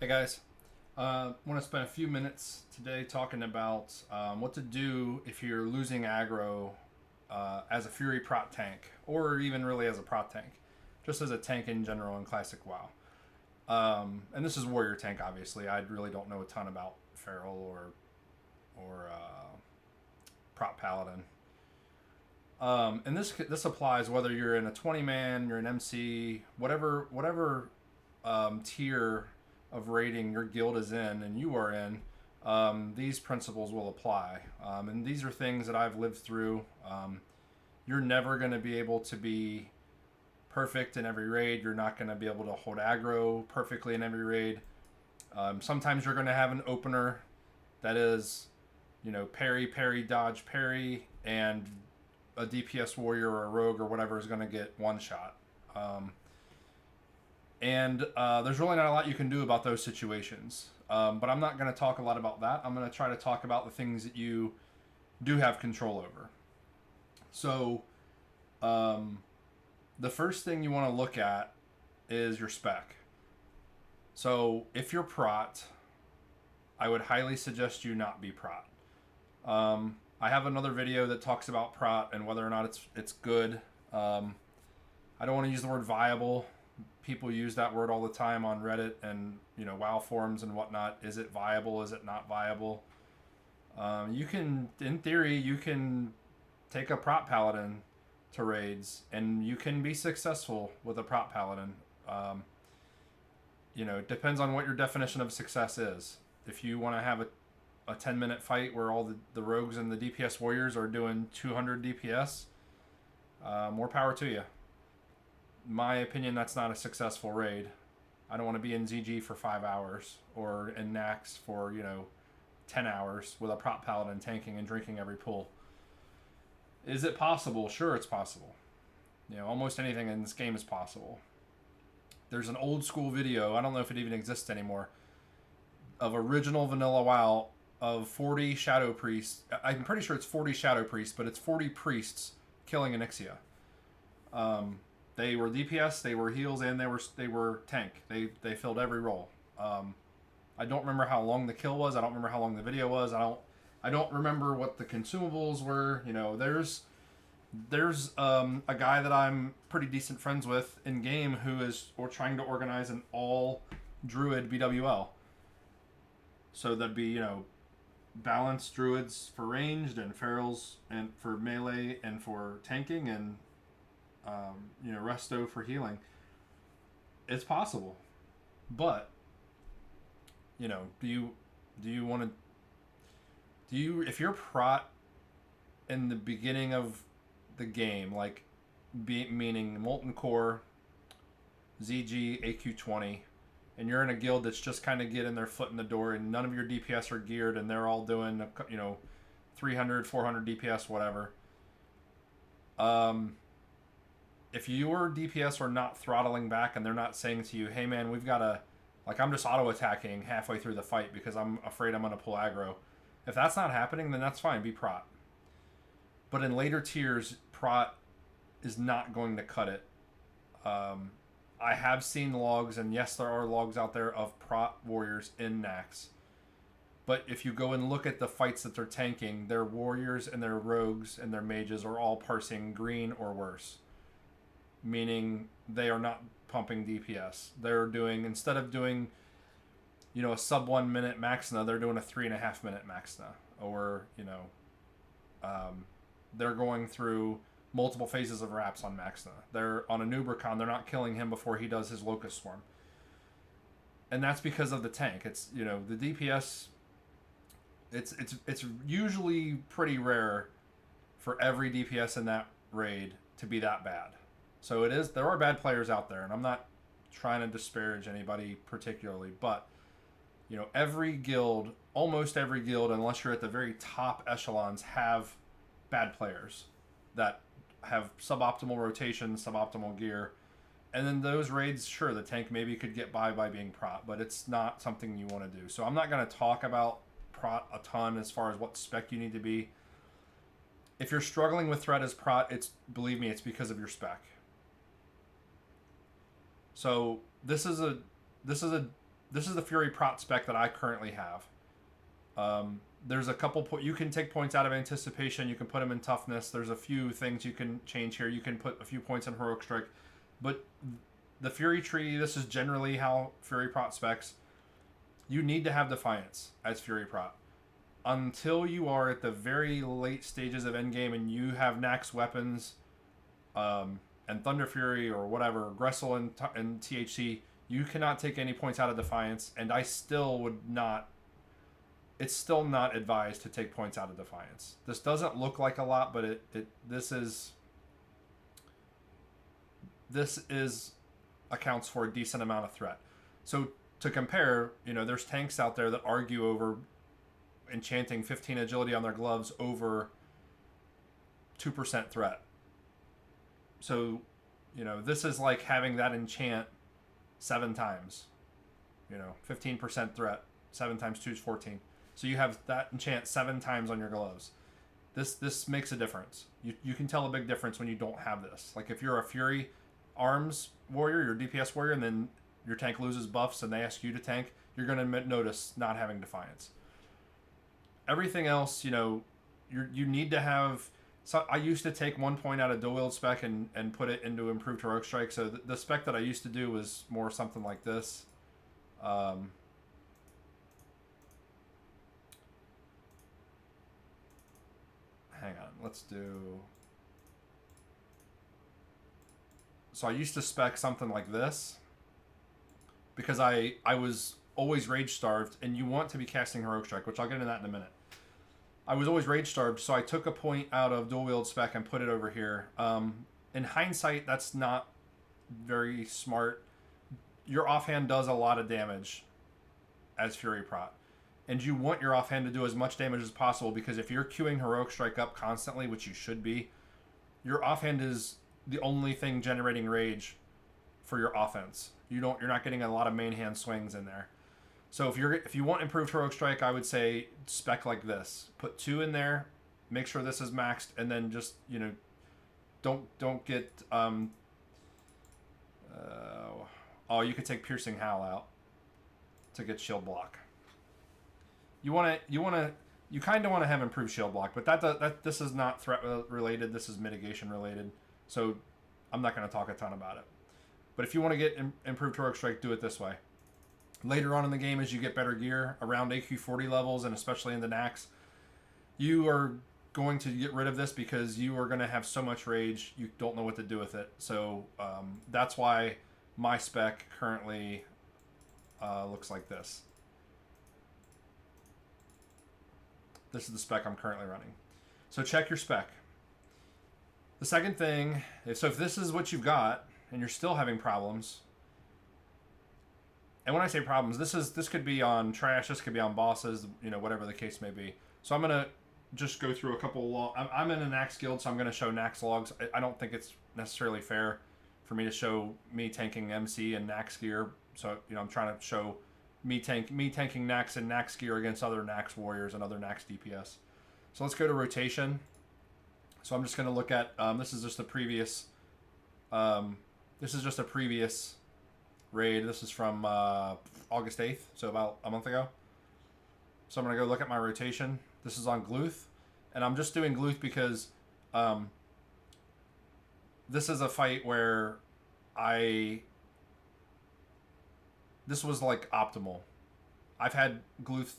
Hey guys, I want to spend a few minutes today talking about what to do if you're losing aggro as a Fury Prot tank, or even really as a Prot tank, just as a tank in general in Classic WoW. And this is Warrior tank, obviously. I really don't know a ton about Feral or Prot Paladin. And this applies whether you're in a 20 man, you're an MC, whatever tier of rating your guild is in and you are in, these principles will apply. And these are things that I've lived through. You're never going to be able to be perfect in every raid. You're not going to be able to hold aggro perfectly in every raid. Sometimes you're going to have an opener that is, parry, parry, dodge, parry, and a DPS warrior or a rogue or whatever is going to get one shot. And there's really not a lot you can do about those situations. But I'm not going to talk a lot about that. I'm going to try to talk about the things that you do have control over. So, the first thing you want to look at is your spec. So, if you're Prot, I would highly suggest you not be Prot. I have another video that talks about Prot and whether or not it's good. I don't want to use the word viable. People use that word all the time on Reddit and WoW forums and whatnot. Is it viable? Is it not viable? In theory, you can take a Prot Paladin to raids, and you can be successful with a Prot Paladin. It depends on what your definition of success is. If you want to have a 10-minute fight where all the rogues and the DPS warriors are doing 200 DPS, more power to you. My opinion, that's not a successful raid. I don't want to be in ZG for 5 hours or in Nax for 10 hours with a Prot Paladin tanking and drinking every pool. Is it possible? Sure, it's possible. Almost anything in this game is possible. There's an old school video, I don't know if it even exists anymore, of original vanilla WoW of 40 Shadow Priests. I'm pretty sure it's 40 Shadow Priests, but it's 40 priests killing Onyxia. They were DPS, they were heals, and they were tank. They filled every role. I don't remember how long the kill was. I don't remember how long the video was. I don't remember what the consumables were. There's a guy that I'm pretty decent friends with in game who is trying to organize an all druid BWL. So that'd be balanced druids for ranged and ferals and for melee and for tanking and resto for healing. It's possible, but do you want to? If you're Prot in the beginning of the game, like meaning Molten Core, ZG, AQ20, and you're in a guild that's just kind of getting their foot in the door, and none of your DPS are geared, and they're all doing 300, 400 DPS, whatever. If your DPS are not throttling back and they're not saying to you, hey man, we've got to, I'm just auto-attacking halfway through the fight because I'm afraid I'm going to pull aggro. If that's not happening, then that's fine, be Prot. But in later tiers, Prot is not going to cut it. I have seen logs, and yes, there are logs out there of Prot warriors in Nax. But if you go and look at the fights that they're tanking, their warriors and their rogues and their mages are all parsing green or worse. Meaning they are not pumping DPS. They're doing, instead of doing, a sub 1 minute Maxna, they're doing a 3.5 minute Maxna. Or, they're going through multiple phases of wraps on Maxna. They're on a Nubricon, they're not killing him before he does his Locust Swarm. And that's because of the tank. It's, the DPS, it's usually pretty rare for every DPS in that raid to be that bad. So there are bad players out there, and I'm not trying to disparage anybody particularly, but every guild, almost every guild, unless you're at the very top echelons, have bad players that have suboptimal rotation, suboptimal gear. And then those raids, sure, the tank maybe could get by being Prot, but it's not something you want to do. So I'm not going to talk about Prot a ton as far as what spec you need to be. If you're struggling with threat as Prot, believe me, it's because of your spec. So this is this is the Fury Prot spec that I currently have. There's a couple you can take points out of anticipation. You can put them in toughness. There's a few things you can change here. You can put a few points in heroic strike, but the Fury tree. This is generally how Fury Prot specs. You need to have Defiance as Fury Prot until you are at the very late stages of endgame and you have Nax weapons, and Thunder Fury or whatever, Gressel and THC. You cannot take any points out of Defiance, and I still would not. It's still not advised to take points out of Defiance. This doesn't look like a lot, but this is accounts for a decent amount of threat. So to compare, there's tanks out there that argue over enchanting 15 agility on their gloves over 2% threat. So, this is like having that enchant 7 times. 15% threat. 7 times 2 is 14. So you have that enchant 7 times on your gloves. This makes a difference. You can tell a big difference when you don't have this. Like if you're a Fury Arms warrior, your DPS warrior, and then your tank loses buffs and they ask you to tank, you're going to notice not having Defiance. Everything else, you need to have... So I used to take 1 point out of dual wield spec and put it into improved heroic strike. So the spec that I used to do was more something like this. Hang on, let's do... So I used to spec something like this because I was always rage starved, and you want to be casting heroic strike, which I'll get into that in a minute. I was always rage starved, so I took a point out of dual wield spec and put it over here. In hindsight, that's not very smart. Your offhand does a lot of damage as Fury Prot. And you want your offhand to do as much damage as possible, because if you're queuing heroic strike up constantly, which you should be, your offhand is the only thing generating rage for your offense. You're not getting a lot of main hand swings in there. So if you want improved heroic strike, I would say spec like this. Put 2 in there, make sure this is maxed, and then just don't get you could take Piercing Howl out to get shield block. You kind of want to have improved shield block, but that this is not threat related. This is mitigation related. So I'm not going to talk a ton about it. But if you want to get improved heroic strike, do it this way. Later on in the game, as you get better gear, around AQ 40 levels, and especially in the Nax, you are going to get rid of this because you are going to have so much rage, you don't know what to do with it. So that's why my spec currently looks like this. This is the spec I'm currently running. So check your spec. The second thing, if this is what you've got and you're still having problems, and when I say problems, this could be on trash, this could be on bosses, whatever the case may be. So I'm gonna just go through a couple. I'm in a Nax guild, so I'm gonna show Nax logs. I don't think it's necessarily fair for me to show me tanking MC and Nax gear. So I'm trying to show me tanking Nax and Nax gear against other Nax warriors and other Nax DPS. So let's go to rotation. So I'm just going to look at this is just a previous raid. This is from August 8th, so about a month ago. So I'm going to go look at my rotation. This is on Gluth, and I'm just doing Gluth because this is a fight where this was like optimal. I've had Gluth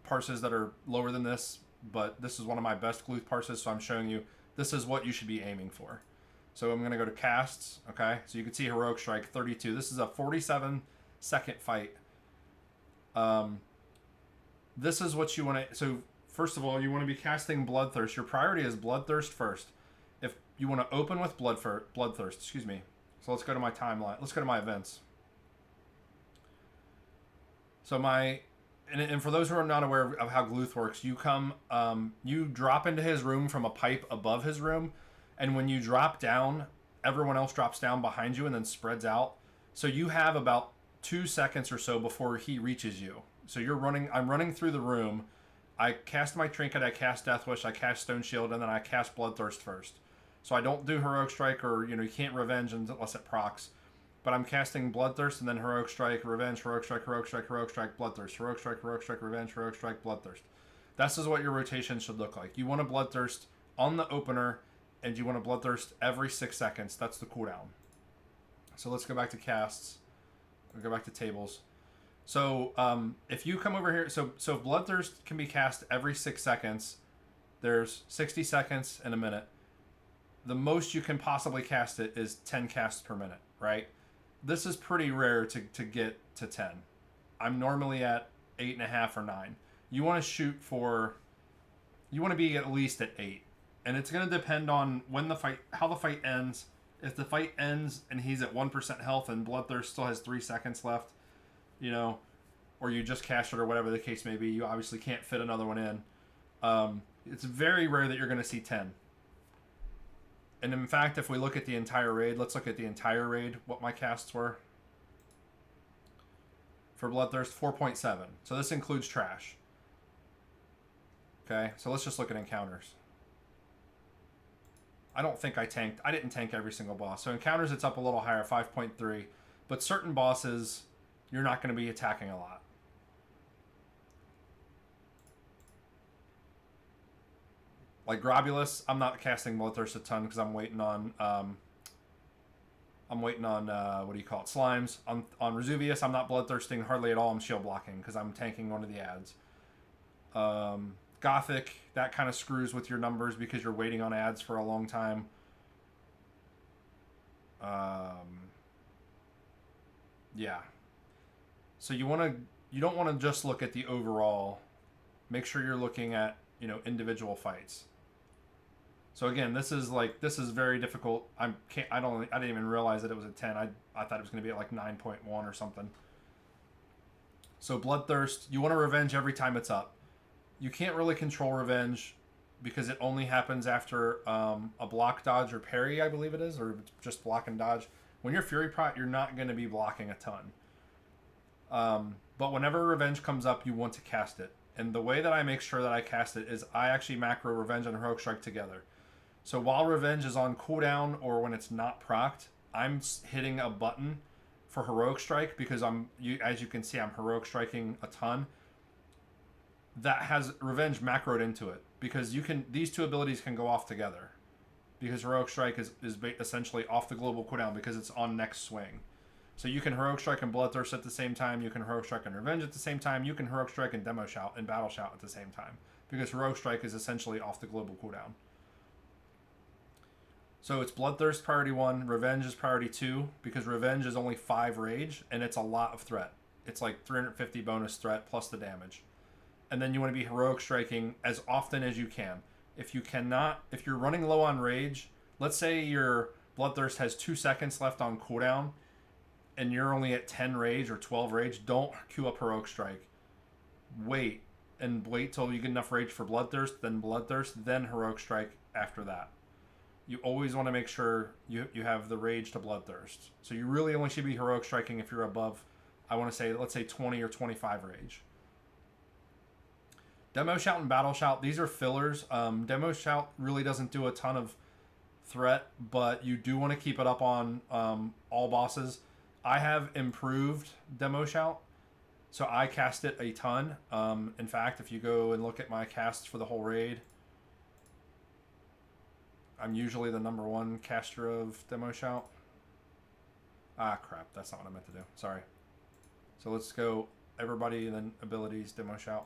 parses that are lower than this, but this is one of my best Gluth parses, so I'm showing you this is what you should be aiming for. So I'm going to go to casts, okay? So you can see Heroic Strike 32. This is a 47-second fight. This is what you want to... So first of all, you want to be casting Bloodthirst. Your priority is Bloodthirst first. If you want to open with Bloodthirst, excuse me. So let's go to my timeline. Let's go to my events. So and for those who are not aware of how Gluth works, you come, you drop into his room from a pipe above his room, and when you drop down, everyone else drops down behind you and then spreads out. So you have about 2 seconds or so before he reaches you. So I'm running through the room. I cast my Trinket, I cast Death Wish, I cast Stone Shield, and then I cast Bloodthirst first. So I don't do Heroic Strike, or you can't Revenge unless it procs. but I'm casting Bloodthirst and then Heroic Strike, Revenge, Heroic Strike, Heroic Strike, Heroic Strike, Bloodthirst, Heroic Strike, Heroic Strike, Revenge, Heroic Strike, Bloodthirst. This is what your rotation should look like. You want a Bloodthirst on the opener, and you want a Bloodthirst every 6 seconds. That's the cooldown. So let's go back to casts. We'll go back to tables. So if you come over here, so if Bloodthirst can be cast every 6 seconds, there's 60 seconds in a minute. The most you can possibly cast it is 10 casts per minute, right? This is pretty rare to get to 10. I'm normally at 8.5 or 9. You want to shoot for, you want to be at least at 8. And it's going to depend on when the fight, how the fight ends. If the fight ends and he's at 1% health and Bloodthirst still has 3 seconds left, you know, or you just cast it or whatever the case may be, you obviously can't fit another one in. It's very rare that you're going to see 10. And in fact, if we look at the entire raid, let's look at the entire raid, what my casts were. For Bloodthirst, 4.7. So this includes trash. Okay, so let's just look at encounters. I don't think I tanked. I didn't tank every single boss. So encounters, it's up a little higher, 5.3. But certain bosses, you're not going to be attacking a lot. Like Grobulus, I'm not casting Bloodthirst a ton because I'm waiting on what do you call it? Slimes. On Resuvius, I'm not bloodthirsting hardly at all. I'm shield blocking because I'm tanking one of the ads. Gothic, that kind of screws with your numbers because you're waiting on ads for a long time. Yeah. So you don't want to just look at the overall. Make sure you're looking at, you know, individual fights. So again, this is very difficult. I didn't even realize that it was a 10. I thought it was going to be at like 9.1 or something. So Bloodthirst, you want to revenge every time it's up. You can't really control revenge because it only happens after a block, dodge, or parry, I believe it is, or just block and dodge. When you're Fury Prot, you're not going to be blocking a ton. But whenever revenge comes up, you want to cast it. And the way that I make sure that I cast it is I actually macro Revenge and Heroic Strike together. So while Revenge is on cooldown or when it's not procced, I'm hitting a button for Heroic Strike because as you can see, I'm Heroic Striking a ton. That has Revenge macroed into it because these two abilities can go off together because Heroic Strike is essentially off the global cooldown because it's on next swing. So you can Heroic Strike and Bloodthirst at the same time. You can Heroic Strike and Revenge at the same time. You can Heroic Strike and Demo Shout and Battle Shout at the same time. Because Heroic Strike is essentially off the global cooldown. So it's Bloodthirst priority 1. Revenge is priority 2. Because Revenge is only 5 rage. And it's a lot of threat. It's like 350 bonus threat plus the damage. And then you want to be Heroic Striking as often as you can. If you're running low on rage, let's say your Bloodthirst has 2 seconds left on cooldown. And you're only at 10 rage or 12 rage, don't queue up Heroic Strike. Wait till you get enough rage for Bloodthirst, then Heroic Strike after that. You always want to make sure you have the rage to Bloodthirst. So you really only should be Heroic Striking if you're above, let's say 20 or 25 rage. Demo Shout and Battle Shout, these are fillers. Demo Shout really doesn't do a ton of threat, but you do want to keep it up on all bosses. I have improved Demo Shout, so I cast it a ton. In fact, if you go and look at my casts for the whole raid, I'm usually the #1 caster of Demo Shout. Ah, crap. That's not what I meant to do. Sorry. So let's go everybody and then abilities, Demo Shout.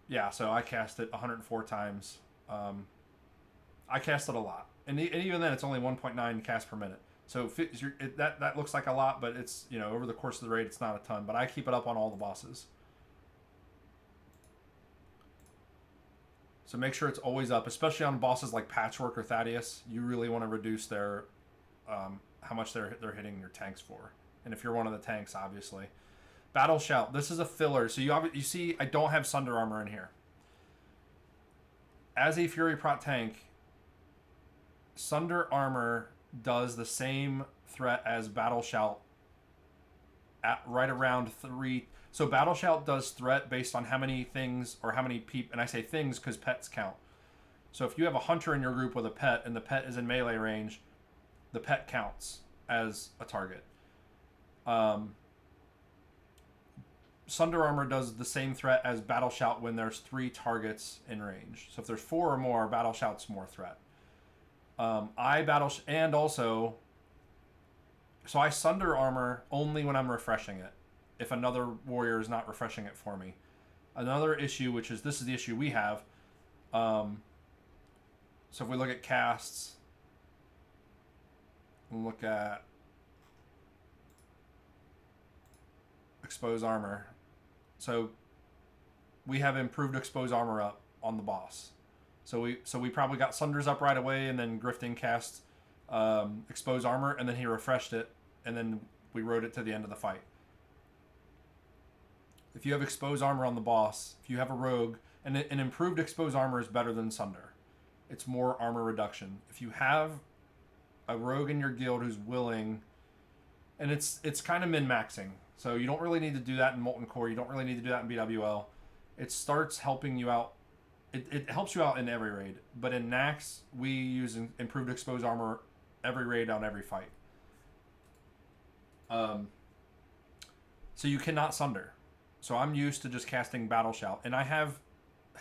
Yeah, so I cast it 104 times. I cast it a lot. And even then, it's only 1.9 casts per minute. So that looks like a lot, but it's, you know, over the course of the raid, it's not a ton. But I keep it up on all the bosses. So make sure it's always up, especially on bosses like Patchwork or Thaddeus. You really want to reduce their how much they're hitting your tanks for. And if you're one of the tanks, obviously. Battle Shout. This is a filler. So you see, I don't have Sunder Armor in here. As a Fury Prot tank, Sunder Armor does the same threat as Battle Shout at right around 3. So Battle Shout does threat based on how many things or how many people, and I say things because pets count. So if you have a hunter in your group with a pet and the pet is in melee range, the pet counts as a target. Um, Sunder Armor does the same threat as Battle Shout when there's 3 targets in range. So if there's 4 or more, Battle Shout's more threat. And also, so I Sunder Armor only when I'm refreshing it. If another warrior is not refreshing it for me. Another issue, which is, this is the issue we have. So if we look at casts, and look at expose armor. So we have improved expose armor up on the boss. So we probably got Sunders up right away, and then Grifting cast expose armor, and then he refreshed it, and then we rode it to the end of the fight. If you have expose armor on the boss, if you have a rogue, and an improved expose armor is better than Sunder. It's more armor reduction. If you have a rogue in your guild who's willing, and it's kind of min-maxing. So you don't really need to do that in Molten Core. You don't really need to do that in BWL. It starts helping you out. It helps you out in every raid. But in Nax, we use improved expose armor every raid on every fight. So you cannot Sunder. So I'm used to just casting Battle Shout. And I have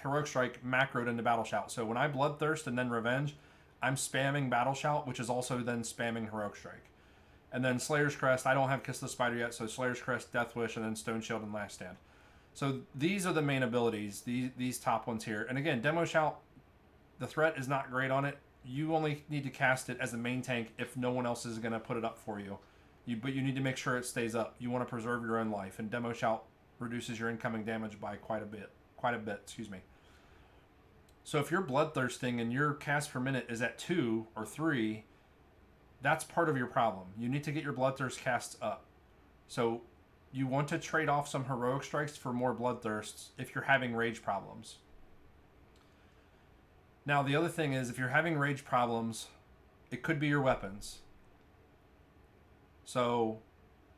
Heroic Strike macroed into Battle Shout. So when I Bloodthirst and then Revenge, I'm spamming Battle Shout, which is also then spamming Heroic Strike. And then Slayer's Crest, I don't have Kiss the Spider yet, so Slayer's Crest, Death Wish, and then Stone Shield and Last Stand. So these are the main abilities, these top ones here. And again, Demo Shout, the threat is not great on it. You only need to cast it as a main tank if no one else is going to put it up for you. But you need to make sure it stays up. You want to preserve your own life, and Demo Shout reduces your incoming damage by quite a bit, excuse me. So if you're bloodthirsting and your cast per minute is at 2 or 3, that's part of your problem. You need to get your bloodthirst casts up. So you want to trade off some heroic strikes for more bloodthirsts if you're having rage problems. Now the other thing is, if you're having rage problems, it could be your weapons. So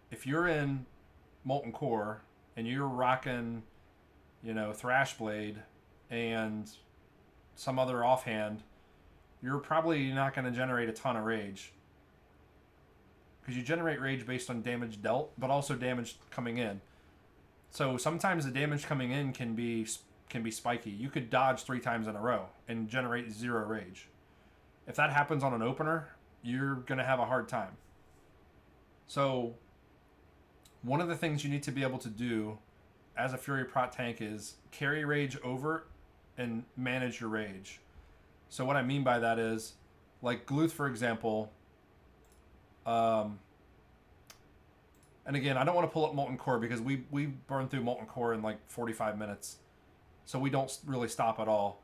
if you're in Molten Core and you're rocking, Thrash Blade and some other offhand, you're probably not going to generate a ton of rage. Because you generate rage based on damage dealt, but also damage coming in. So sometimes the damage coming in can be spiky. You could dodge 3 times in a row and generate 0 rage. If that happens on an opener, you're going to have a hard time. So one of the things you need to be able to do as a Fury Prot tank is carry rage over and manage your rage. So what I mean by that is, like Gluth, for example. And again, I don't want to pull up Molten Core because we burn through Molten Core in like 45 minutes. So we don't really stop at all.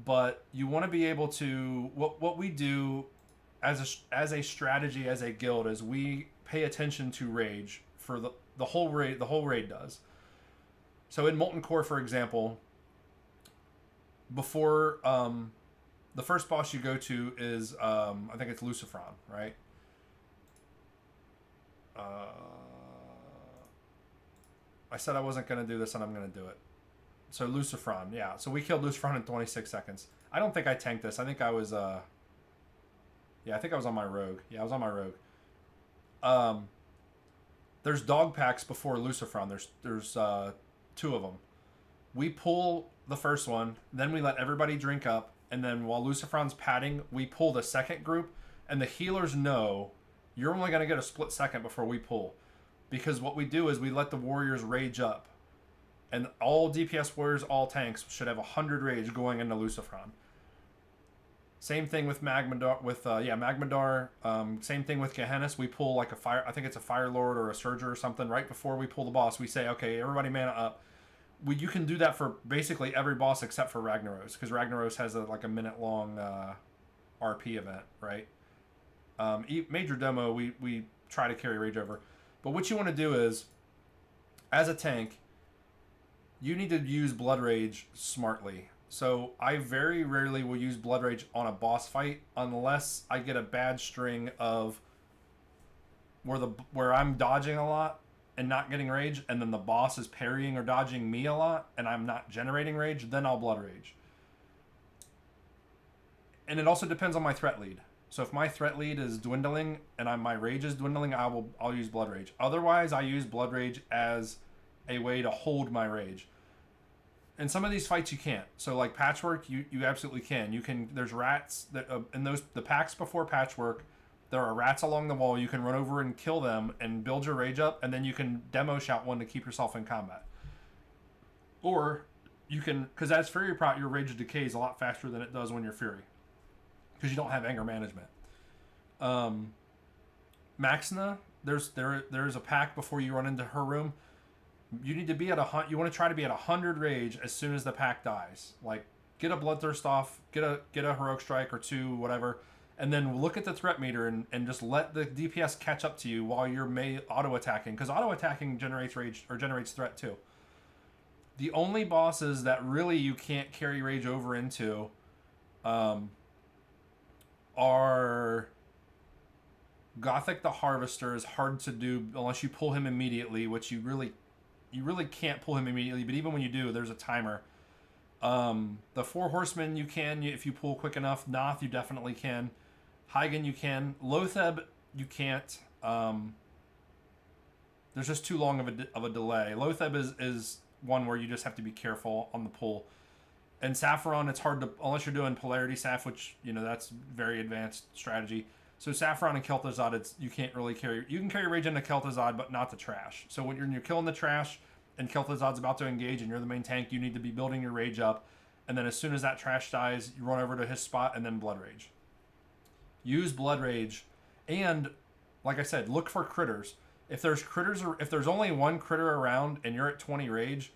But you want to be able to... What we do as a strategy, as a guild, is we pay attention to rage for the whole raid. The whole raid does. So in Molten Core, for example, before... the first boss you go to is, I think it's Lucifron, right? I said I wasn't going to do this, and I'm going to do it. So Lucifron, yeah. So we killed Lucifron in 26 seconds. I don't think I tanked this. I think I was, I think I was on my rogue. Yeah, I was on my rogue. There's dog packs before Lucifron. There's 2 of them. We pull the first one, then we let everybody drink up, and then while Lucifron's padding, we pull the second group, and the healers know you're only going to get a split second before we pull. Because what we do is we let the warriors rage up. And all DPS warriors, all tanks, should have 100 rage going into Lucifron. Same thing with Magmadar. Same thing with Gehennas. We pull like a fire... I think it's a Fire Lord or a Surger or something. Right before we pull the boss, we say, okay, everybody mana up. You can do that for basically every boss except for Ragnaros. Because Ragnaros has a minute-long RP event, right? Major demo, we try to carry rage over. But what you want to do is, as a tank, you need to use Blood Rage smartly. So I very rarely will use Blood Rage on a boss fight unless I get a bad string of where I'm dodging a lot and not getting rage, and then the boss is parrying or dodging me a lot and I'm not generating rage, then I'll Blood Rage. And it also depends on my threat lead. So if my threat lead is dwindling and my rage is dwindling, I'll use blood rage. Otherwise, I use blood rage as a way to hold my rage. In some of these fights you can't. So like patchwork, you absolutely can. You can. There's rats that in the packs before patchwork. There are rats along the wall. You can run over and kill them and build your rage up, and then you can demo shout one to keep yourself in combat. Or you can, because as Fury Prot, your rage decays a lot faster than it does when you're Fury, because you don't have anger management. Maxina, there's a pack before you run into her room. You need to be at you want to try to be at 100 rage as soon as the pack dies. Like, get a Bloodthirst off, get a heroic strike or two, whatever, and then look at the threat meter and just let the DPS catch up to you while you're auto attacking, because auto attacking generates rage or generates threat too. The only bosses that really you can't carry rage over into are Gothic the Harvester. Is hard to do unless you pull him immediately, which you really can't pull him immediately, but even when you do, there's a timer. The Four Horsemen you can if you pull quick enough. Noth you definitely can. Hygen you can. Lotheb you can't. There's just too long of a delay. Lotheb is one where you just have to be careful on the pull. And Saffron, it's hard to, unless you're doing Polarity Saf, which, that's very advanced strategy. So Saffron and Kel'Thuzad, you can't really carry. You can carry rage into Kel'Thuzad, but not the trash. So when you're killing the trash and Kel'Thuzad's about to engage and you're the main tank, you need to be building your rage up. And then as soon as that trash dies, you run over to his spot and then blood rage. Use blood rage, and like I said, look for critters. If there's only one critter around and you're at 20 rage,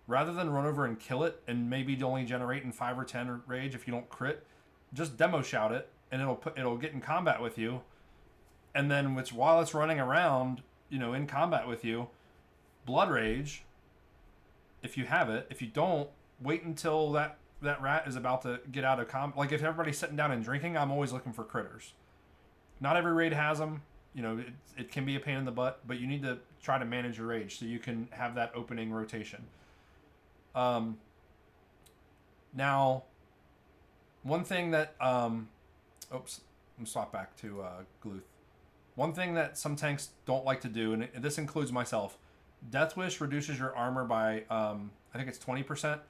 rather than run over and kill it and maybe only generate in 5 or 10 rage if you don't crit, just demo shout it and it'll get in combat with you. And then while it's running around, in combat with you, blood rage if you have it. If you don't, wait until that rat is about to get out of combat. Like if everybody's sitting down and drinking, I'm always looking for critters. Not every raid has them. It can be a pain in the butt, but you need to try to manage your rage so you can have that opening rotation. Now, one thing that I'm swap back to Gluth. One thing that some tanks don't like to do, and this includes myself, Death Wish reduces your armor by I think it's 20%.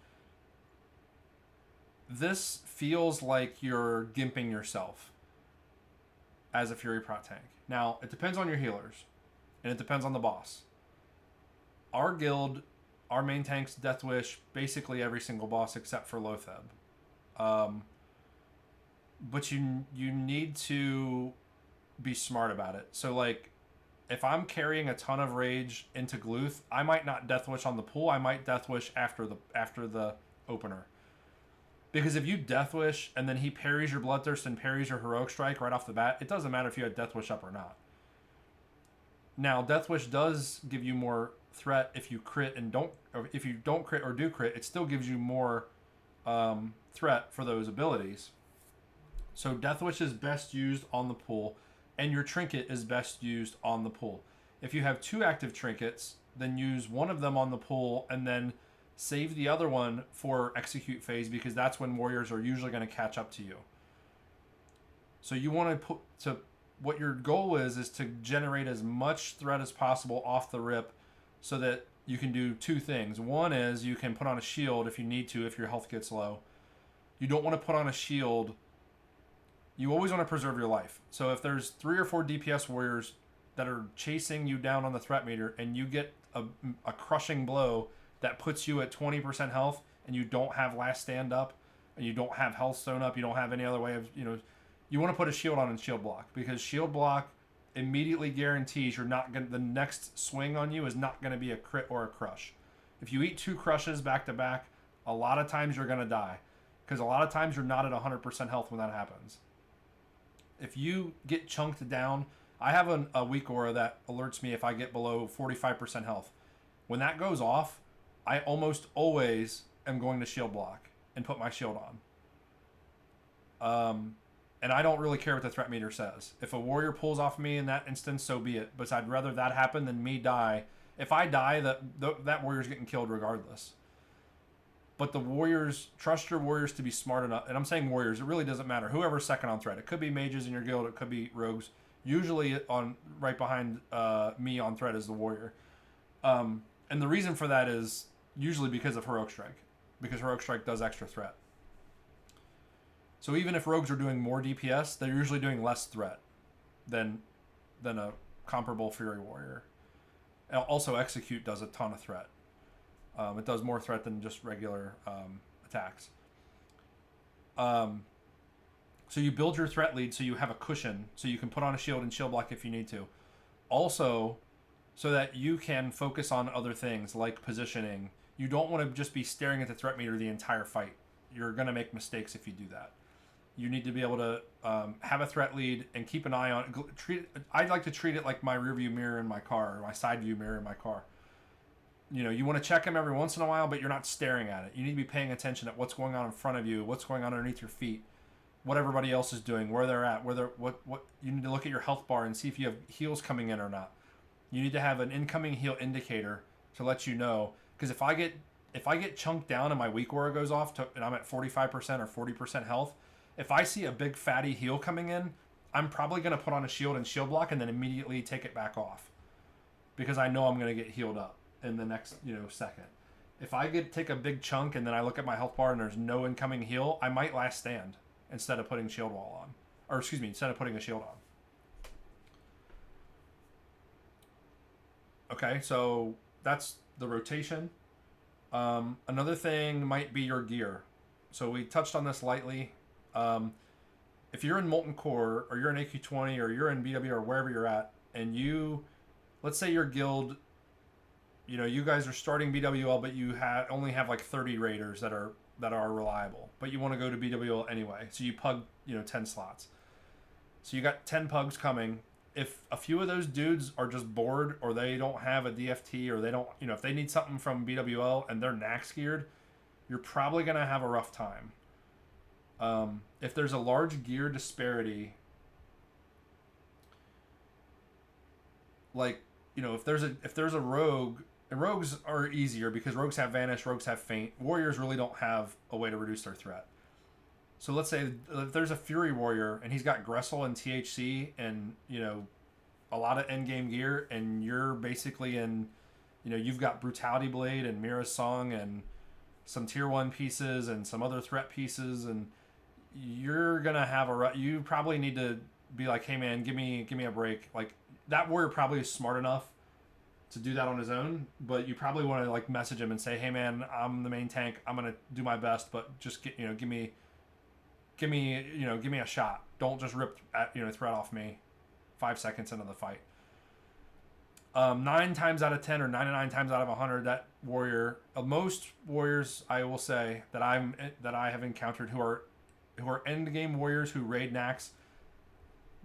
This feels like you're gimping yourself as a Fury Prot tank. Now, it depends on your healers, and it depends on the boss. Our guild, our main tanks Death Wish basically every single boss except for Lotheb. But you need to be smart about it. So like, if I'm carrying a ton of rage into Gluth, I might not Death Wish on the pool. I might Death Wish after the opener. Because if you Death Wish and then he parries your Bloodthirst and parries your Heroic Strike right off the bat, it doesn't matter if you had Death Wish up or not. Now, Death Wish does give you more threat if you crit and don't, or if you don't crit or do crit, it still gives you more threat for those abilities. So Death Wish is best used on the pool, and your Trinket is best used on the pool. If you have 2 active Trinkets, then use one of them on the pool and then save the other one for execute phase, because that's when warriors are usually going to catch up to you. So you want to what your goal is to generate as much threat as possible off the rip, so that you can do 2 things. One is you can put on a shield if you need to, if your health gets low. You don't want to put on a shield. You always want to preserve your life. So if there's 3 or 4 DPS warriors that are chasing you down on the threat meter and you get a crushing blow that puts you at 20% health and you don't have last stand up and you don't have health stone up, you don't have any other way of, you want to put a shield on and shield block, because shield block immediately guarantees the next swing on you is not going to be a crit or a crush. If you eat 2 crushes back to back, a lot of times you're going to die, because a lot of times you're not at 100% health when that happens. If you get chunked down, I have a weak aura that alerts me if I get below 45% health. When that goes off, I almost always am going to shield block and put my shield on. And I don't really care what the threat meter says. If a warrior pulls off me in that instance, so be it. But I'd rather that happen than me die. If I die, that warrior's getting killed regardless. But the warriors, trust your warriors to be smart enough. And I'm saying warriors, it really doesn't matter. Whoever's second on threat. It could be mages in your guild. It could be rogues. Usually on right behind me on threat is the warrior. And the reason for that is usually because of heroic strike. Because heroic strike does extra threat. So even if rogues are doing more DPS, they're usually doing less threat than a comparable Fury Warrior. Also, Execute does a ton of threat. It does more threat than just regular attacks. So you build your threat lead so you have a cushion, so you can put on a shield and shield block if you need to. Also, so that you can focus on other things like positioning. You don't want to just be staring at the threat meter the entire fight. You're going to make mistakes if you do that. You need to be able to have a threat lead and keep an eye on it. I'd like to treat it like my rear view mirror in my car, or my side view mirror in my car. You know, you want to check them every once in a while, but you're not staring at it. You need to be paying attention at what's going on in front of you, what's going on underneath your feet, what everybody else is doing, where they're at, what you need to look at your health bar and see if you have heals coming in or not. You need to have an incoming heal indicator to let you know, because if I get chunked down and my weak aura goes off and I'm at 45% or 40% health, if I see a big fatty heal coming in, I'm probably going to put on a shield and shield block and then immediately take it back off, because I know I'm going to get healed up in the next second. If I take a big chunk and then I look at my health bar and there's no incoming heal, I might last stand instead of putting shield wall on, or excuse me, instead of putting a shield on. Okay, so that's the rotation. Another thing might be your gear. So we touched on this lightly. If you're in Molten Core, or you're in AQ20, or you're in BW, or wherever you're at, and let's say your guild, you guys are starting BWL, but you only have like 30 raiders that are reliable, but you want to go to BWL anyway, so you pug 10 slots. So you got 10 pugs coming. If a few of those dudes are just bored, or they don't have a DFT, or they don't, if they need something from BWL and they're Nax geared, you're probably gonna have a rough time. If there's a large gear disparity, like if there's a rogue, and rogues are easier because rogues have vanish, rogues have faint. Warriors really don't have a way to reduce their threat. So let's say if there's a Fury Warrior and he's got Gressel and THC and a lot of end game gear, and you're basically in, you've got Brutality Blade and Mira's Song and some tier 1 pieces and some other threat pieces, and you're gonna have you probably need to be like, hey man, give me a break. Like, that warrior probably is smart enough to do that on his own, but you probably want to like message him and say, hey man, I'm the main tank, I'm gonna do my best, but just give me a shot. Don't just rip threat off me 5 seconds into the fight. 9 times out of 10 or 99 times out of 100, that warrior, most warriors I will say that I have encountered who are end game warriors who raid Nax,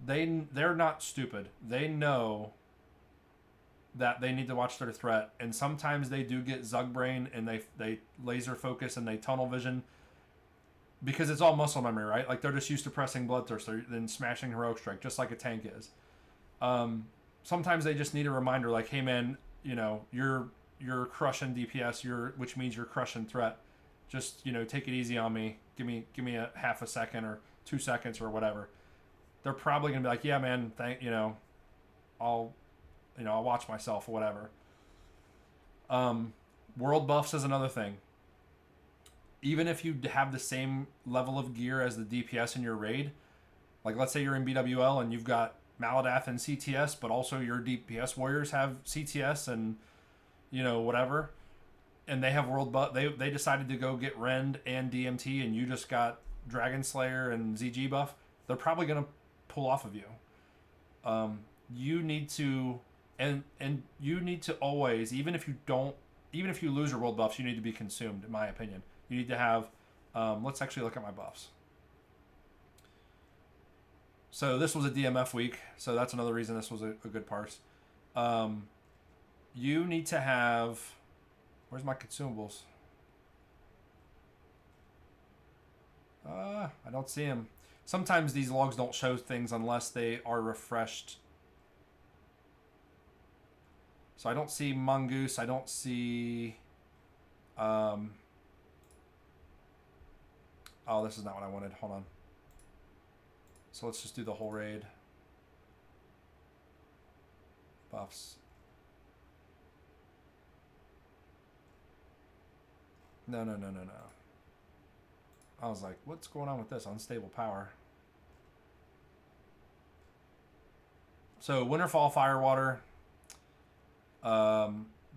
they're not stupid. They know that they need to watch their threat, and sometimes they do get Zug brain and they laser focus and they tunnel vision, because it's all muscle memory, right? Like, they're just used to pressing Bloodthirster then smashing Heroic Strike, just like a tank is. Sometimes they just need a reminder, like, hey man, you're crushing DPS, which means you're crushing threat. Just take it easy on me. Give me a half a second or 2 seconds or whatever. They're probably gonna be like, yeah man, I'll watch myself or whatever. World buffs is another thing. Even if you have the same level of gear as the DPS in your raid, like let's say you're in BWL and you've got Maladath and CTS, but also your DPS warriors have CTS and whatever, and they have world buff. They decided to go get Rend and DMT, and you just got Dragon Slayer and ZG buff. They're probably gonna pull off of you. You need to and you need to always, even if you lose your world buffs, you need to be consumed. In my opinion, you need to have. Let's actually look at my buffs. So this was a DMF week, so that's another reason this was a good parse. You need to have... Where's my consumables? I don't see them. Sometimes these logs don't show things unless they are refreshed. So I don't see Mongoose. I don't see... Oh, this is not what I wanted. Hold on. So let's just do the whole raid. Buffs. No. I was like, what's going on with this? Unstable power. So Winterfall Firewater.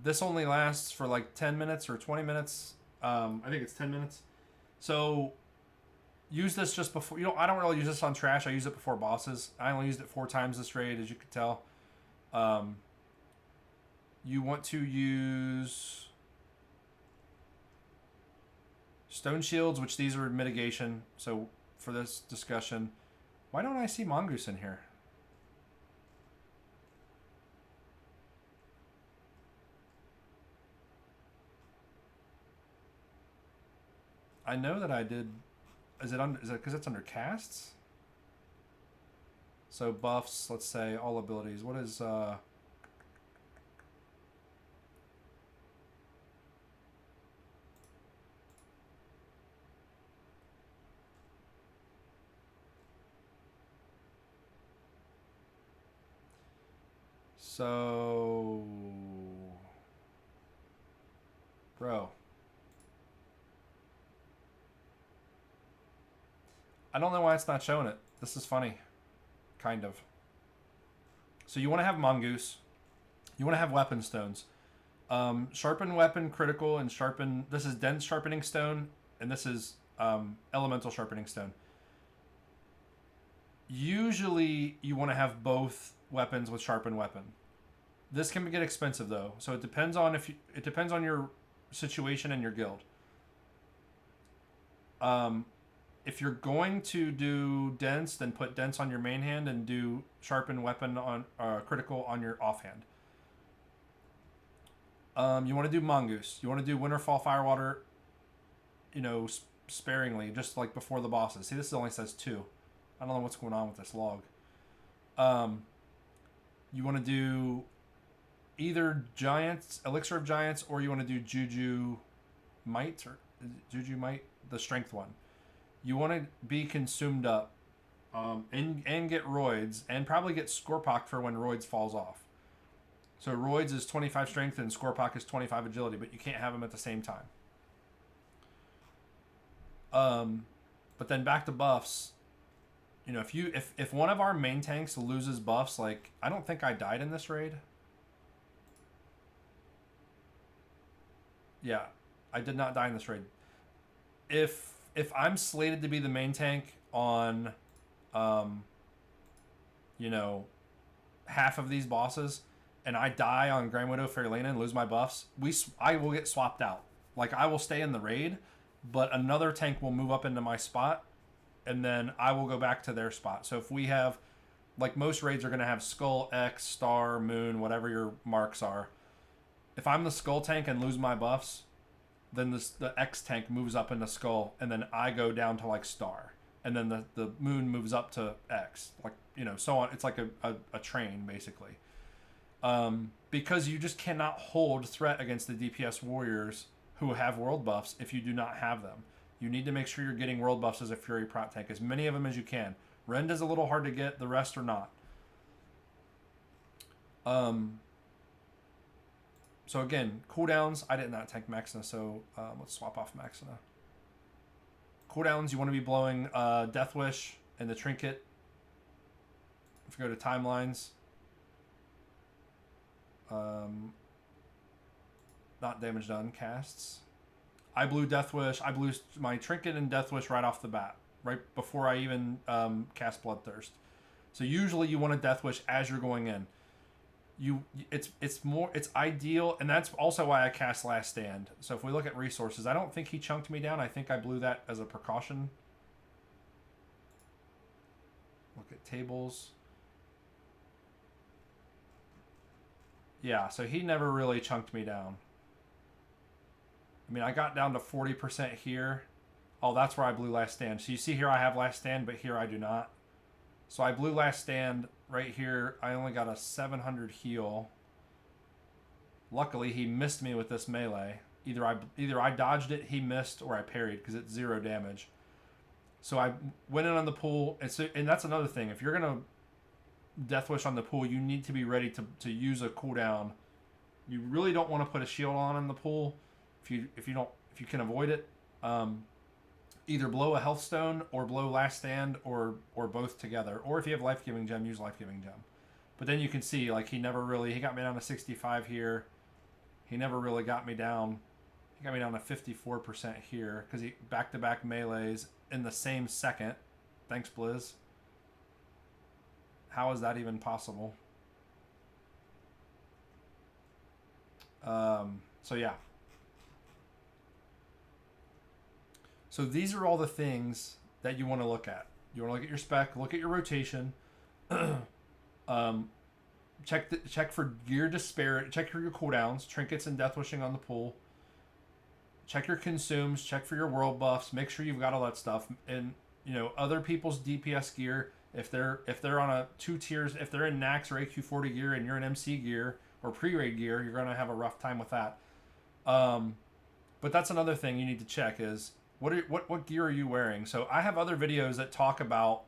This only lasts for like 10 minutes or 20 minutes. I think it's 10 minutes. So use this just before. I don't really use this on trash. I use it before bosses. I only used it 4 times this raid, as you can tell. You want to use stone shields, which these are mitigation. So for this discussion, why don't I see Mongoose in here? I know that I did. Is it because it's under casts? So buffs, let's say all abilities. What is so bro. I don't know why it's not showing it. This is funny. Kind of. So you want to have Mongoose. You want to have weapon stones. Sharpen weapon, critical, and sharpen. This is dense sharpening stone, and this is elemental sharpening stone. Usually you want to have both weapons with sharpen weapon. This can get expensive though, so it depends on it depends on your situation and your guild. If you're going to do dense, then put dense on your main hand and do sharpen weapon on critical on your offhand. You want to do Mongoose. You want to do Winterfall Firewater, sparingly, just like before the bosses. See, this only says 2. I don't know what's going on with this log. You want to do either Giants, Elixir of Giants, or you want to do Juju Might, the strength one. You want to be consumed up and get Roids, and probably get Scorpok for when Roids falls off. So Roids is 25 strength and Scorpok is 25 agility, but you can't have them at the same time. But then back to buffs. If one of our main tanks loses buffs, like I don't think I died in this raid. Yeah, I did not die in this raid. If I'm slated to be the main tank on, half of these bosses, and I die on Grand Widow, Fairlane, and lose my buffs, I will get swapped out. Like, I will stay in the raid, but another tank will move up into my spot, and then I will go back to their spot. So if we have, like most raids are going to have Skull, X, Star, Moon, whatever your marks are. If I'm the Skull tank and lose my buffs, then the X tank moves up into Skull, and then I go down to like Star, and then the Moon moves up to X, like so on. It's like a train basically, because you just cannot hold threat against the DPS warriors who have world buffs if you do not have them. You need to make sure you're getting world buffs as a Fury Prot tank, as many of them as you can. Rend is a little hard to get; the rest are not. So again, cooldowns, I did not tank Maxina, so let's swap off Maxina. Cooldowns, you want to be blowing Death Wish and the Trinket. If you go to timelines. Not damage done, casts. I blew Death Wish. I blew my Trinket and Death Wish right off the bat, right before I even cast Bloodthirst. So usually you want to Death Wish as you're going in. It's ideal, and that's also why I cast Last Stand. So if we look at resources, I don't think he chunked me down. I think I blew that as a precaution. Look at tables. Yeah, so he never really chunked me down. I mean, I got down to 40% here. Oh, that's where I blew Last Stand. So you see here I have Last Stand, but here I do not. So I blew Last Stand right here. I only got a 700 heal. Luckily, he missed me with this melee. Either I dodged it, he missed, or I parried because it's 0 damage. So I went in on the pool, and that's another thing. If you're gonna Death Wish on the pool, you need to be ready to use a cooldown. You really don't want to put a shield on in the pool if you can avoid it. Either blow a health stone or blow last stand or both together. Or if you have life giving gem, use life giving gem. But then you can see like he got me down to 65 here. He never really got me down. He got me down to 54% here because he back-to-back melees in the same second. Thanks, Blizz. How is that even possible? So yeah. So these are all the things that you want to look at. You want to look at your spec, look at your rotation, check for gear disparity, check for your cooldowns, trinkets, and death wishing on the pool. Check your consumes, check for your world buffs, make sure you've got all that stuff, and other people's DPS gear. If they're on a 2 tiers, if they're in Nax or AQ40 gear and you're in MC gear or pre-raid gear, you're gonna have a rough time with that. But that's another thing you need to check is what gear are you wearing? So I have other videos that talk about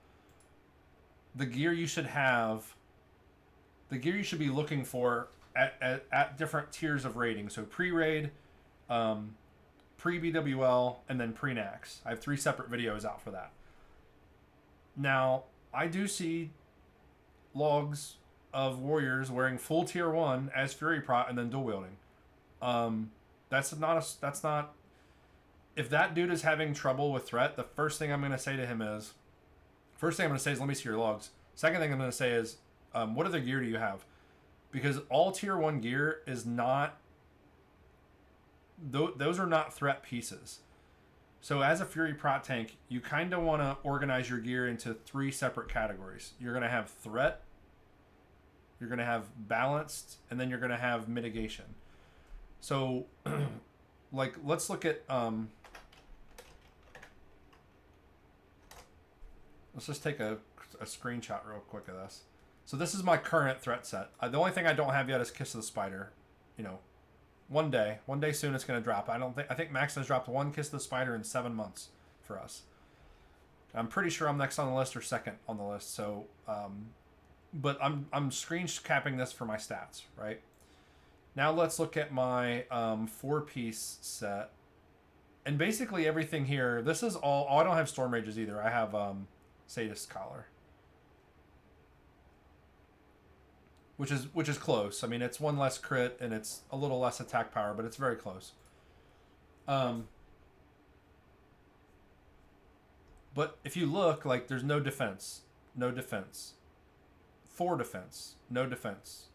the gear you should have, the gear you should be looking for at different tiers of rating. So pre-raid, pre-BWL, and then pre-Nax. I have 3 separate videos out for that. Now, I do see logs of warriors wearing full tier 1 as Fury Prot and then dual wielding. That's not. If that dude is having trouble with threat, the first thing I'm going to say to him is, let me see your logs. Second thing I'm going to say is, what other gear do you have? Because all tier 1 gear is not. Those are not threat pieces. So as a Fury Prot tank, you kind of want to organize your gear into 3 separate categories. You're going to have threat, you're going to have balanced, and then you're going to have mitigation. So, like, let's look at... let's just take a screenshot real quick of this. So this is my current threat set. The only thing I don't have yet is Kiss of the Spider. One day soon it's going to drop. I think Max has dropped 1 Kiss of the Spider in 7 months for us. I'm pretty sure I'm next on the list or second on the list. So, but I'm screen capping this for my stats, right? Now let's look at my 4-piece set, and basically everything here. This is all. Oh, I don't have Storm Rages either. I have Sadist Collar, which is close. I mean, it's 1 less crit and it's a little less attack power, but it's very close. But if you look, like, there's no defense, 4 defense, no defense,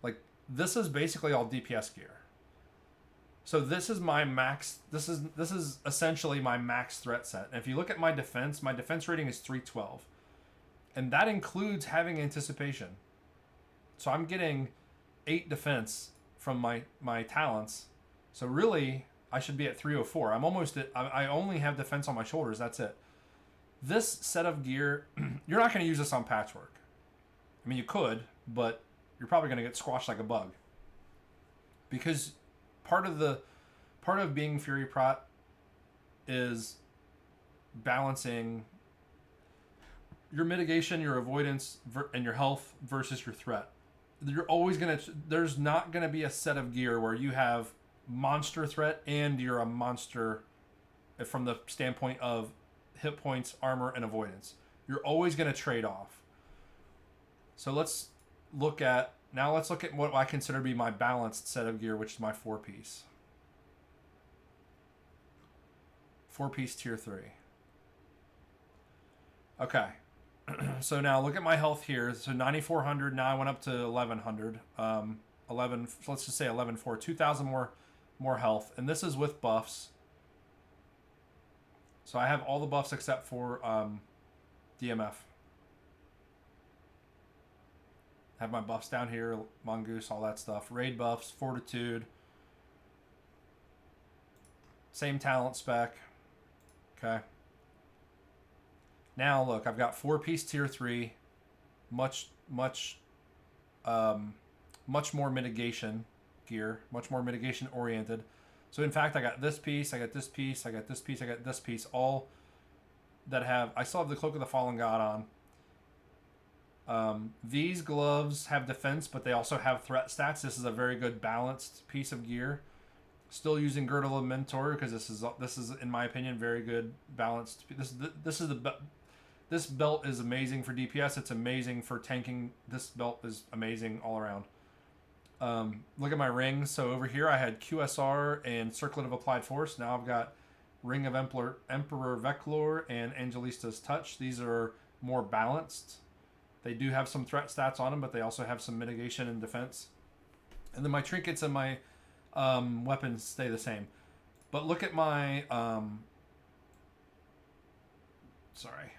like, this is basically all DPS gear. So this is my max. This is essentially my max threat set. And if you look at my defense rating is 312. And that includes having anticipation. So I'm getting 8 defense from my talents. So really, I should be at 304. I'm almost at... I only have defense on my shoulders. That's it. This set of gear, you're not going to use this on Patchwork. I mean, you could, but you're probably going to get squashed like a bug. Because part of being Fury Prot is balancing your mitigation, your avoidance, and your health versus your threat. There's not gonna be a set of gear where you have monster threat and you're a monster from the standpoint of hit points, armor, and avoidance. You're always gonna trade off. So let's look at what I consider to be my balanced set of gear, which is my 4-piece. 4-piece tier 3. Okay. So now look at my health here. So 9,400. Now I went up to 1,100. 11. Let's just say 11,400. 2,000 more health, and this is with buffs. So I have all the buffs except for DMF. Have my buffs down here, Mongoose, all that stuff. Raid buffs, Fortitude. Same talent spec. Okay. Now look, I've got 4-piece tier 3, much more mitigation gear, much more mitigation oriented. So in fact, I got this piece, I got this piece, I got this piece, I got this piece, all that have, I still have the Cloak of the Fallen God on. These gloves have defense, but they also have threat stats. This is a very good balanced piece of gear. Still using Girdle of Mentor because this is in my opinion very good balanced. This belt is amazing for DPS. It's amazing for tanking. This belt is amazing all around. Look at my rings. So over here I had QSR and Circlet of Applied Force. Now I've got Ring of Emperor Veclor and Angelista's Touch. These are more balanced. They do have some threat stats on them, but they also have some mitigation and defense. And then my trinkets and my weapons stay the same. But look at my... sorry.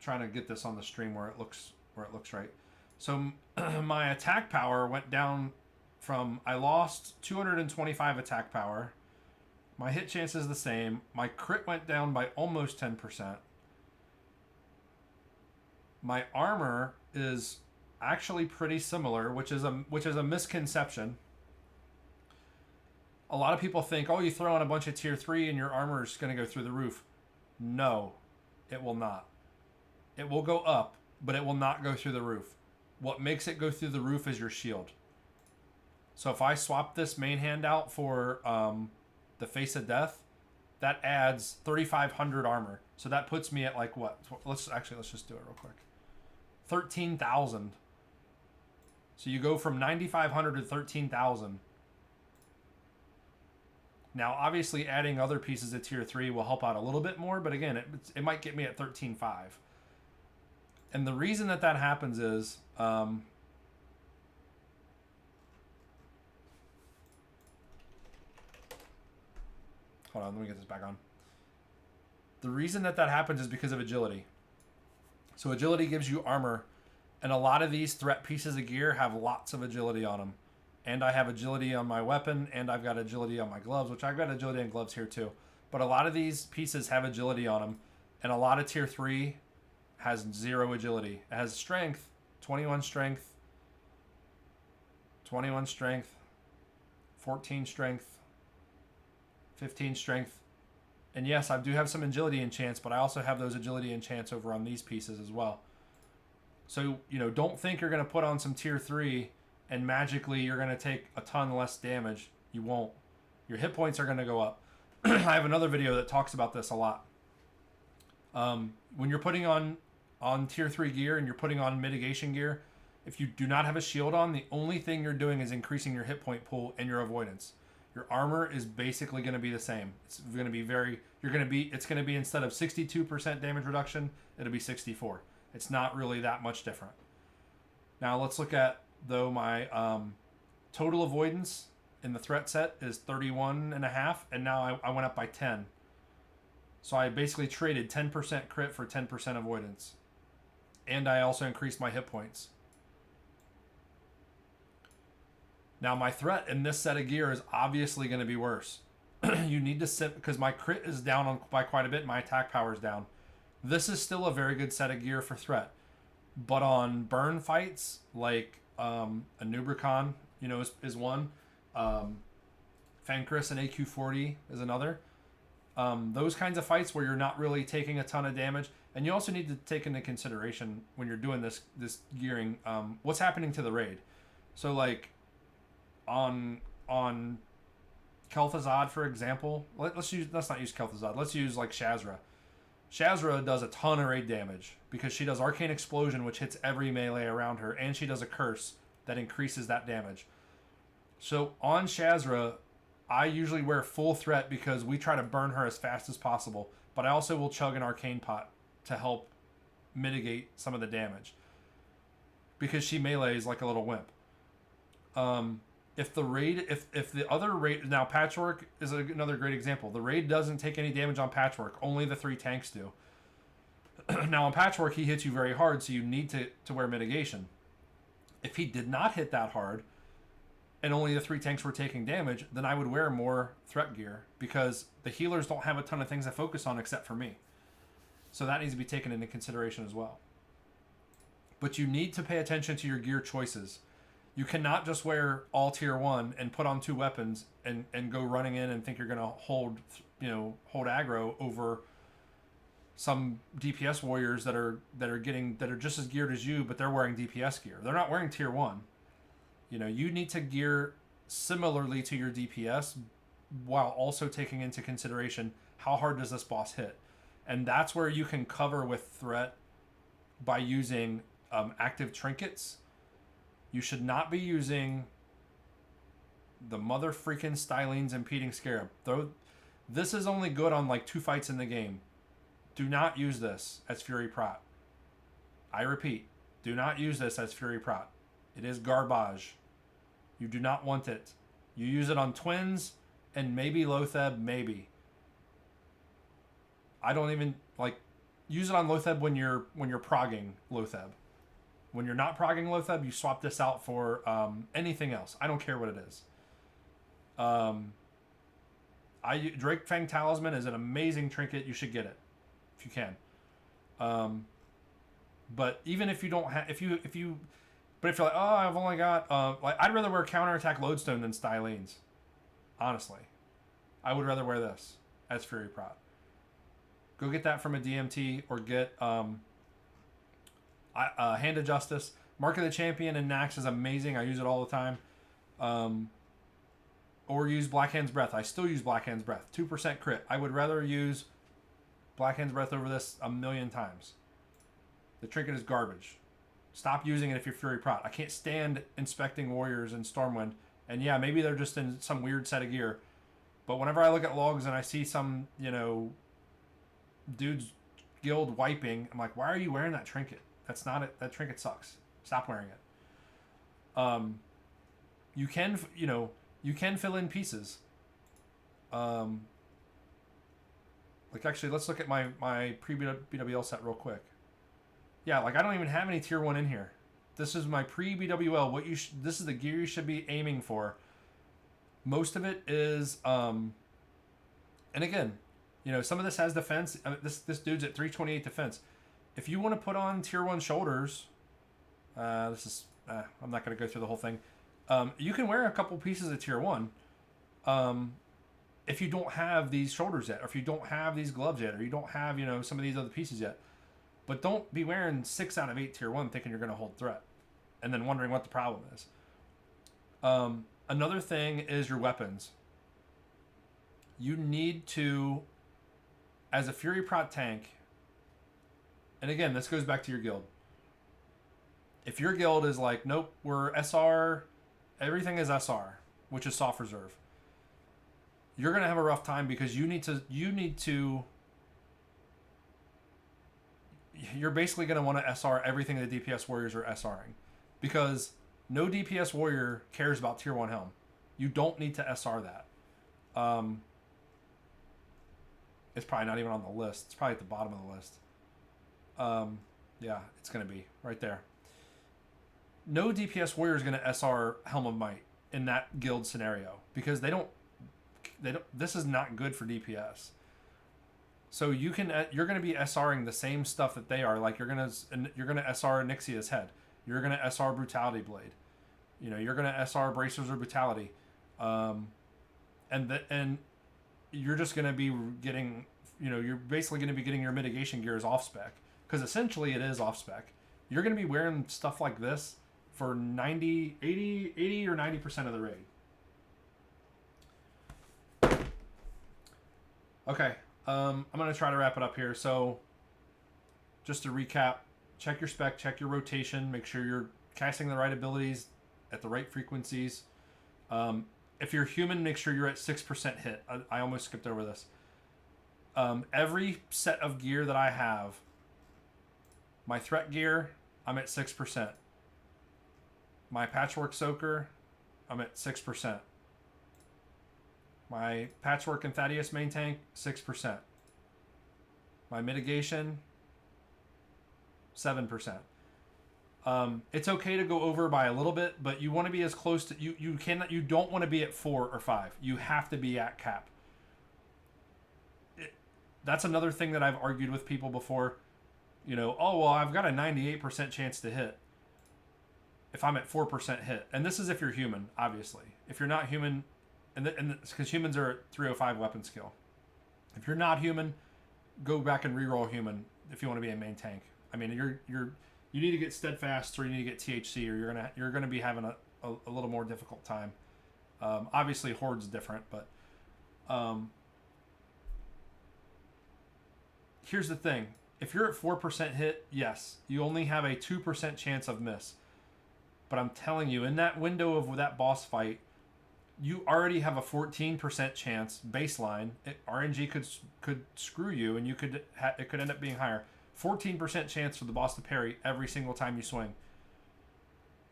Trying to get this on the stream where it looks right. So my attack power went down from... I lost 225 attack power. My hit chance is the same. My crit went down by almost 10%. My armor is actually pretty similar, which is a misconception. A lot of people think, oh, you throw on a bunch of tier 3 and your armor is going to go through the roof. No, it will not. It will go up, but it will not go through the roof. What makes it go through the roof is your shield. So if I swap this main hand out for the Face of Death, that adds 3,500 armor. So that puts me at like what? Let's just do it real quick. 13,000. So you go from 9,500 to 13,000. Now, obviously, adding other pieces of tier 3 will help out a little bit more, but again, it might get me at 13,500. And the reason that happens is, hold on, let me get this back on. The reason that happens is because of agility. So agility gives you armor, and a lot of these threat pieces of gear have lots of agility on them. And I have agility on my weapon, and I've got agility on my gloves, which I've got agility on gloves here too. But a lot of these pieces have agility on them, and a lot of tier 3 has 0 agility. It has strength, 21 strength, 21 strength, 14 strength, 15 strength. And yes, I do have some agility enchants, but I also have those agility enchants over on these pieces as well. So, don't think you're going to put on some tier 3 and magically you're going to take a ton less damage. You won't. Your hit points are going to go up. I have another video that talks about this a lot. When you're putting on tier 3 gear and you're putting on mitigation gear, if you do not have a shield on, the only thing you're doing is increasing your hit point pool and your avoidance. Your armor is basically going to be the same. It's going to be it's going to be instead of 62% damage reduction, it'll be 64. It's not really that much different. Now let's look at, though, my total avoidance in the threat set is 31.5, and now I went up by 10. So I basically traded 10% crit for 10% avoidance. And I also increased my hit points. Now my threat in this set of gear is obviously going to be worse. You need to sit, because my crit is down by quite a bit, my attack power is down. This is still a very good set of gear for threat. But on burn fights, like a Nubricon, is one. Fenris and AQ40 is another. Those kinds of fights where you're not really taking a ton of damage. And you also need to take into consideration when you're doing this gearing, what's happening to the raid. So like on Kel'Thuzad, for example, let's not use Kel'Thuzad. Let's use like Shazra. Shazra does a ton of raid damage because she does Arcane Explosion, which hits every melee around her, and she does a curse that increases that damage. So on Shazra, I usually wear full threat because we try to burn her as fast as possible, but I also will chug an Arcane Pot to help mitigate some of the damage because she melees like a little wimp. If the other raid, now Patchwork is another great example. The raid doesn't take any damage on Patchwork, only the 3 tanks do. Now on Patchwork, he hits you very hard, so you need to wear mitigation. If he did not hit that hard, and only the 3 tanks were taking damage, then I would wear more threat gear, because the healers don't have a ton of things to focus on except for me. So that needs to be taken into consideration as well. But you need to pay attention to your gear choices. You cannot just wear all tier 1 and put on 2 weapons and go running in and think you're going to hold, hold aggro over some DPS warriors that are just as geared as you, but they're wearing DPS gear. They're not wearing tier 1. You need to gear similarly to your DPS while also taking into consideration how hard does this boss hit. And that's where you can cover with threat by using active trinkets. You should not be using the mother freaking Stylene's impeding scarab. Though this is only good on like 2 fights in the game. Do not use this as Fury Prot. I repeat, do not use this as Fury Prot. It is garbage. You do not want it. You use it on twins and maybe Lotheb, maybe. I don't even use it on Lotheb when you're progging Lotheb. When you're not progging Lotheb, you swap this out for anything else. I don't care what it is. Drake Fang Talisman is an amazing trinket. You should get it if you can. But even if you don't have, if you're like, oh, I've only got I'd rather wear counterattack lodestone than Stylene's. Honestly, I would rather wear this as Fury Prot. Go get that from a DMT or get Hand of Justice. Mark of the Champion and Nax is amazing. I use it all the time. Or use Black Hand's Breath. I still use Black Hand's Breath. 2% crit. I would rather use Black Hand's Breath over this a million times. The trinket is garbage. Stop using it if you're Fury Prot. I can't stand inspecting warriors in Stormwind. And yeah, maybe they're just in some weird set of gear. But whenever I look at logs and I see some, dude's guild wiping, I'm like, why are you wearing that trinket? That's not it. That trinket sucks. Stop wearing it. You can fill in pieces. Actually, let's look at my pre-BWL set real quick. Yeah, I don't even have any tier 1 in here. This is my pre-BWL. This is the gear you should be aiming for. Most of it is, and again, some of this has defense. This dude's at 328 defense. If you want to put on tier 1 shoulders, I'm not going to go through the whole thing. You can wear a couple pieces of tier 1. If you don't have these shoulders yet, or if you don't have these gloves yet, or you don't have, some of these other pieces yet. But don't be wearing 6 out of 8 tier 1 thinking you're going to hold threat and then wondering what the problem is. Another thing is your weapons. You need to, as a Fury Prot tank, and again, this goes back to your guild. If your guild is like, nope, we're SR, everything is SR, which is soft reserve, you're going to have a rough time because you're basically going to want to SR everything the DPS warriors are SRing, because no DPS warrior cares about tier 1 helm. You don't need to SR that. It's probably not even on the list. It's probably at the bottom of the list. Yeah, it's going to be right there. No DPS warrior is going to SR Helm of Might in that guild scenario because they don't. This is not good for DPS. So you're going to be SRing the same stuff that they are. Like you're going to SR Nixia's head. You're going to SR Brutality Blade. You're going to SR Bracers or Brutality. And you're just going to be getting, you're basically going to be getting your mitigation gears off spec. Because essentially it is off spec. You're going to be wearing stuff like this for 80 or 90% of the raid. Okay. I'm going to try to wrap it up here. So just to recap, check your spec, check your rotation, make sure you're casting the right abilities at the right frequencies. If you're human, make sure you're at 6% hit. I almost skipped over this. Every set of gear that I have, my threat gear, I'm at 6%. My Patchwork Soaker, I'm at 6%. My Patchwork and Thaddeus main tank, 6%. My mitigation, 7%. It's okay to go over by a little bit, but you want to be as close to you don't want to be at 4 or 5. You have to be at cap. That's another thing that I've argued with people before. Oh well, I've got a 98% chance to hit. if I'm at 4% hit, and this is if you're human, obviously. If you're not human, and because humans are at 305 weapon skill. If you're not human, go back and reroll human if you want to be a main tank. I mean, you need to get steadfast or you need to get THC or you're gonna be having a little more difficult time. Obviously, Horde's different, but here's the thing: if you're at 4% hit, yes, you only have a 2% chance of miss. But I'm telling you, in that window of that boss fight, you already have a 14% chance baseline. RNG could screw you, and it could end up being higher. 14% chance for the boss to parry every single time you swing.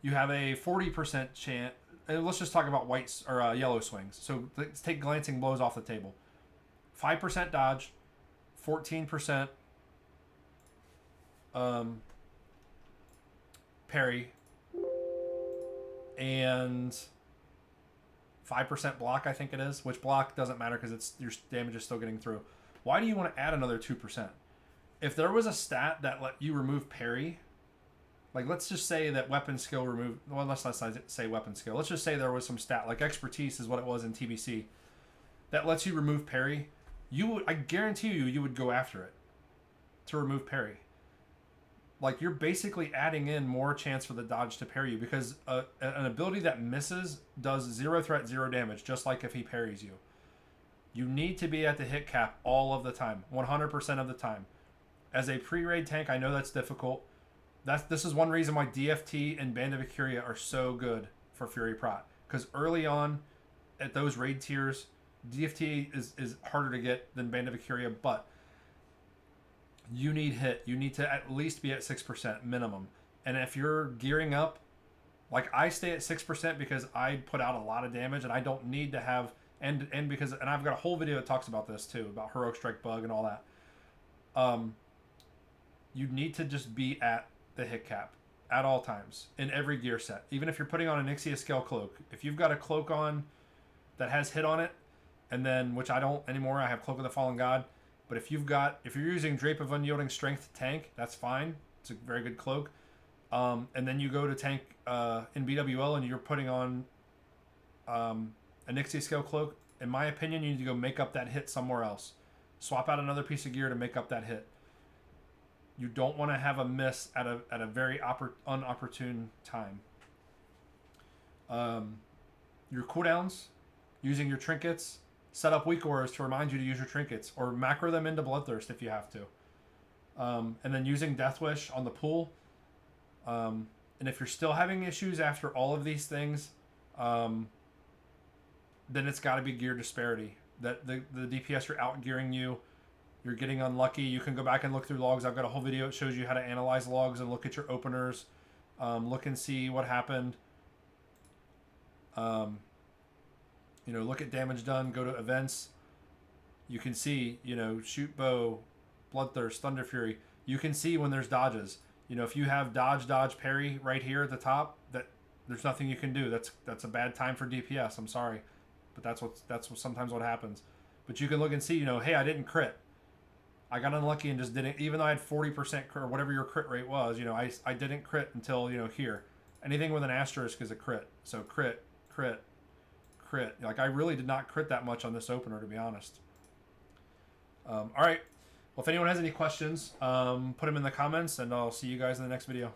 You have a 40% chance. And let's just talk about white or yellow swings. So let's take glancing blows off the table. 5% dodge, 14% parry, and 5% block, I think it is. Which block doesn't matter because your damage is still getting through. Why do you want to add another 2%? If there was a stat that let you remove parry, like let's just say that weapon skill removed. Well, let's not say weapon skill. Let's just say there was some stat like expertise is what it was in TBC that lets you remove parry. I guarantee you would go after it to remove parry. Like you're basically adding in more chance for the dodge to parry you because an ability that misses does 0 threat, 0 damage, just like if he parries you. You need to be at the hit cap all of the time, 100% of the time. As a pre-raid tank, I know that's difficult. This is one reason why DFT and Band of Ikuria are so good for Fury Prot. Because early on, at those raid tiers, DFT is harder to get than Band of Ikuria, but you need hit. You need to at least be at 6% minimum. And if you're gearing up, like I stay at 6% because I put out a lot of damage and I don't need to have, and I've got a whole video that talks about this too, about Heroic Strike Bug and all that. You need to just be at the hit cap at all times in every gear set. Even if you're putting on an Ixia Scale cloak, if you've got a cloak on that has hit on it, and then which I don't anymore, I have Cloak of the Fallen God. But if you're using Drape of Unyielding Strength tank, that's fine. It's a very good cloak. And then you go to tank in BWL and you're putting on an Ixia Scale cloak. In my opinion, you need to go make up that hit somewhere else. Swap out another piece of gear to make up that hit. You don't want to have a miss at a very unopportune time. Your cooldowns, using your trinkets, set up weak auras to remind you to use your trinkets, or macro them into Bloodthirst if you have to. And then using Death Wish on the pool. And if you're still having issues after all of these things, then it's got to be gear disparity. That the DPS are out gearing you. You're getting unlucky. You can go back and look through logs. I've got a whole video that shows you how to analyze logs and look at your openers. Look and see what happened. Look at damage done. Go to events. You can see, shoot bow, Bloodthirst, Thunder Fury. You can see when there's dodges. If you have dodge, parry right here at the top, that there's nothing you can do. That's a bad time for DPS. I'm sorry, but that's sometimes what happens. But you can look and see, hey, I didn't crit. I got unlucky and just didn't, even though I had 40% or whatever your crit rate was, I didn't crit until, here. Anything with an asterisk is a crit. So crit. Like, I really did not crit that much on this opener, to be honest. All right. Well, if anyone has any questions, put them in the comments, and I'll see you guys in the next video.